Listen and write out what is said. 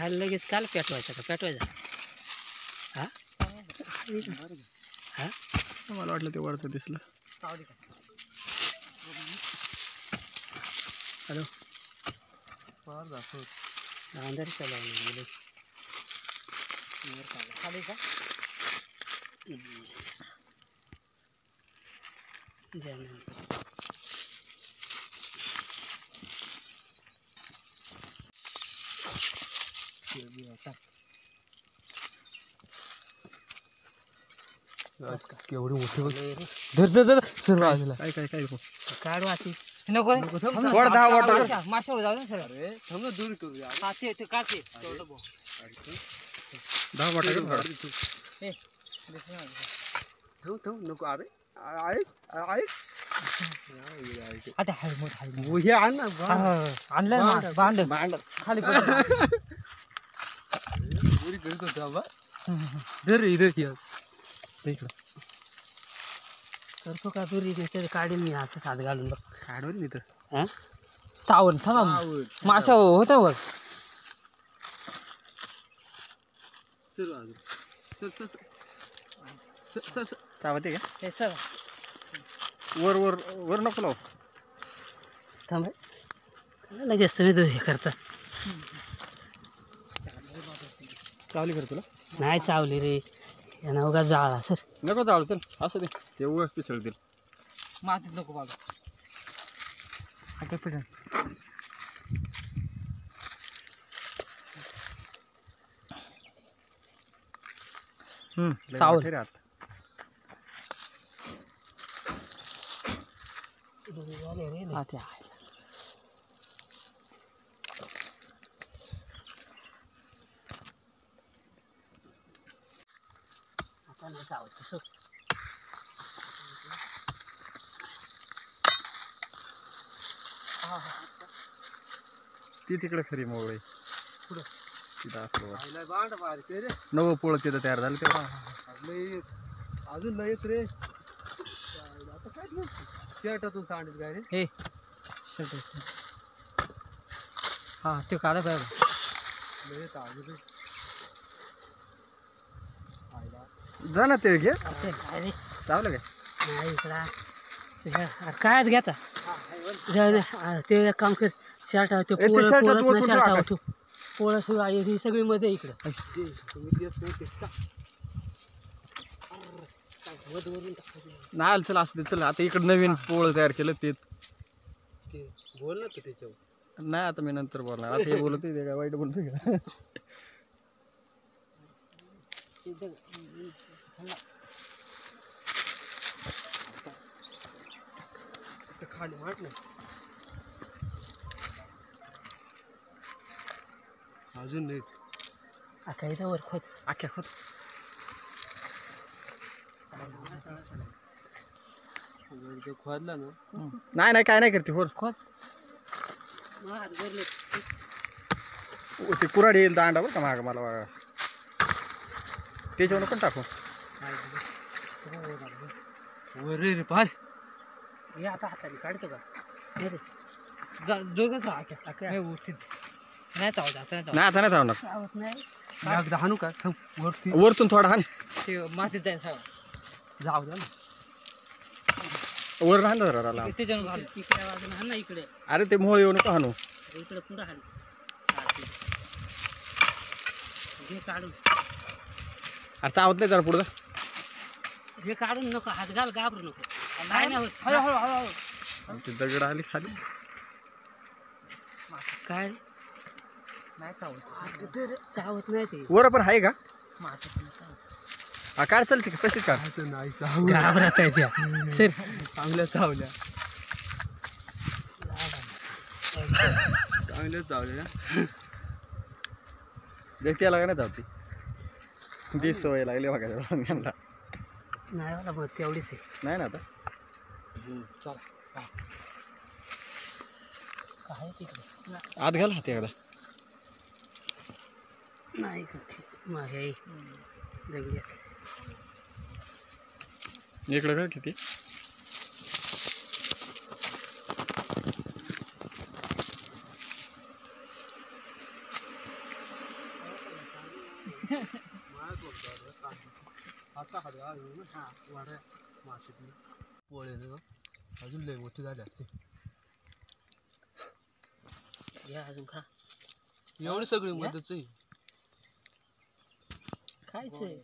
खायला लगेच काल पेटवायचं का पेटवायचा हा हा मला वाटलं ते वरचं दिसलं. हॅलो फार दाखव अंधार चालू आहे खाली का केवढी मोठी धर धर धर सर्व आलेला काय काय काय काढ वाची नको रे वर 10 वॉटर माशा जाऊ दे सर अरे थांब ना दूर करूया हा ते काढते 10 वॉटर ए थांब थांब नको अरे ऐक आता हाय मोठ हाय वो हे आण ना आणलं भांड खाली पुरी करत होता बा धर इधर ये इकडं करतो का दुरी ते काढीन मी असं साध घालून बघ काढवर मी तर हा चावल थांबा माशा होता वर चावते का हे सर वर वर वर नको लाव थांब लगेच तुम्ही हे करता चावली कर तुला नाही चावली रे यांना उगा जाळा सर नको चावलं चल असं दे ते उगाच पिसळतील मातीत नको बाबा आता पिढ चावल राहत आता नाही चावत तसं ती तिकडे खरी मोगळे पुढं तिथं असं नवं पोळ तिथं तयार झालं तेव्हा अजून नाहीच रे आता काय शर्टातून सांडत काय रे हे शर्ट हा ते काढा पाहिजे जा ना ते घे अरे चावलं काय नाही इकडं कायच घेता ते एक काम कर शर्ट ते शर्ट पोळं सुरू आहे ही सगळी मध्ये इकडं नाही चल असं दे चल आता इकडं नवीन पोळ तयार केलं ते बोल ना तू त्याच्यावर नाही आता मी नंतर बोलणार आता हे बोलत आहे काय वाईट बोलतोय का खाली वाट ना अजून नाही आता इथं वर खोद आख्या खोद खोदला ना नाही नाही काय नाही करते होर खोद ते कुऱ्हाड येईल दांडा बरं का माग मला बघा त्याच्यावर पण टाकू रे रे पार हे आता हाताने काढतो का दोघंच नाही चावत आता नाही आता नाही चावणार चावत नाही एकदा हाणू का वरतून थोडा हाण ते मातीत जाईल सगळं जाऊ द्या ना वर राहणार जरा लांब त्याच्यानं घाल इकडे बाजूला हाण ना इकडे अरे ते मोळ येऊ नको हाणू इकडे पुढं हाण हे काढून अरे चावत नाही जरा पुढं हे काढून नको हात घाल घाबरू नको नाही नाही होत हळूहळू हळूहळू ते दगड आली खाली काय नाही चावत चावत नाही ते वर पण आहे का काय चालते का तशीच का नाही घाबरत आहे त्या सर चांगल्या चावल्या चांगल्या चावल्या देखते लागा नाही चावती ती सवय लागली बघा यांना नाही मला मग तेवढीच आहे नाही ना आता चला काय तिकडे आत घाल हात एकदा नाही मग हे दगडी इकडं का किती आता वाड्या माशीतली पोळे अजून लय मोठी झाली असते. घ्या अजून खा. एवढी सगळी मदत खायचंय.